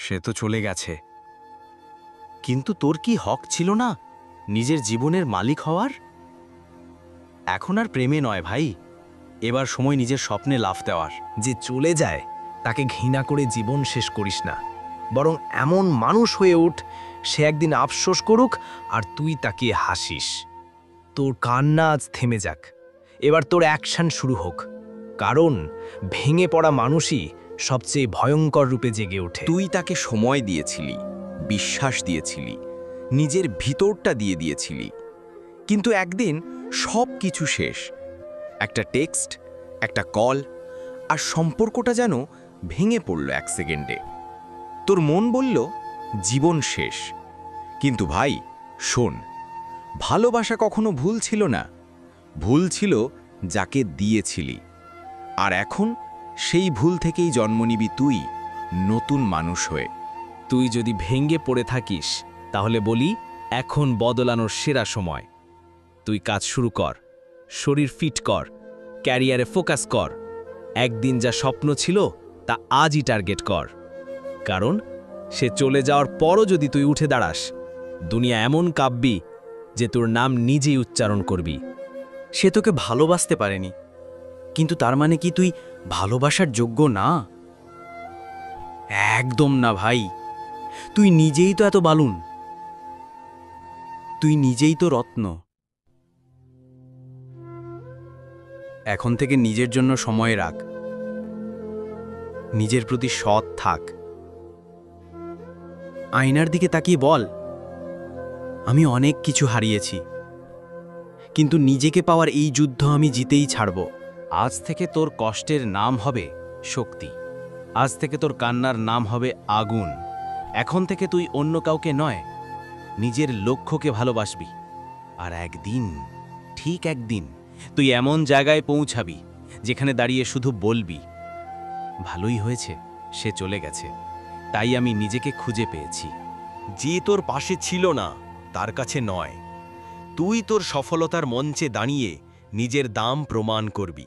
সে তো চলে গেছে, কিন্তু তোর কি হক ছিল না নিজের জীবনের মালিক হওয়ার? এখন আর প্রেমে নয় ভাই, এবার সময় নিজের স্বপ্নে লাফ দেওয়ার। যে চলে যায় তাকে ঘৃণা করে জীবন শেষ করিস না, বরং এমন মানুষ হয়ে ওঠ সে একদিন আফসোস করুক আর তুই তাকে হাসিস। তোর কান্না আজ থেমে যাক, এবার তোর অ্যাকশন শুরু হোক, কারণ ভেঙে পড়া মানুষই সবচেয়ে ভয়ঙ্কর রূপে জেগে ওঠে। তুই তাকে সময় দিয়েছিলি, বিশ্বাস দিয়েছিলি, নিজের ভিতরটা দিয়ে দিয়েছিলি, কিন্তু একদিন সব কিছু শেষ। একটা টেক্সট, একটা কল, আর সম্পর্কটা যেন ভেঙে পড়ল 1 সেকেন্ডে। তোর মন বলল জীবন শেষ। কিন্তু ভাই শোন, ভালোবাসা কখনো ভুল ছিল না, ভুল ছিল যাকে দিয়েছিলি। আর এখন সেই ভুল থেকেই জন্ম নিবি তুই নতুন মানুষ হয়ে। তুই যদি ভেঙে পড়ে থাকিস তাহলে বলি এখন বদলানোর সেরা সময়। তুই কাজ শুরু কর, শরীর ফিট কর, ক্যারিয়ারে ফোকাস কর। একদিন যা স্বপ্ন ছিল তা আজই টার্গেট কর, কারণ সে চলে যাওয়ার পরও যদি তুই উঠে দাঁড়াস, দুনিয়া এমন কাঁপবি যে তোর নাম নিজেই উচ্চারণ করবি। সে তোকে ভালোবাসতে পারেনি, কিন্তু তার মানে কি তুই ভালোবাসার যোগ্য না? একদম না ভাই, তুই নিজেই তো এত বালুন, তুই নিজেই তো রত্ন। এখন থেকে নিজের জন্য সময় রাখ, নিজের প্রতি সৎ থাক। আয়নার দিকে তাকিয়ে বল, আমি অনেক কিছু হারিয়েছি, কিন্তু নিজেকে পাওয়ার এই যুদ্ধ আমি জিতেই ছাড়ব। আজ থেকে তোর কষ্টের নাম হবে শক্তি, আজ থেকে তোর কান্নার নাম হবে আগুন। এখন থেকে তুই অন্য কাউকে নয়, নিজের লক্ষ্যকে ভালোবাসবি। আর একদিন, ঠিক একদিন, তুই এমন জায়গায় পৌঁছাবি যেখানে দাঁড়িয়ে শুধু বলবি, ভালোই হয়েছে সে চলে গেছে, তাই আমি নিজেকে খুঁজে পেয়েছি। যে তোর পাশে ছিল না তার কাছে নয়, তুই তোর সফলতার মঞ্চে দাঁড়িয়ে নিজের দাম প্রমাণ করবি।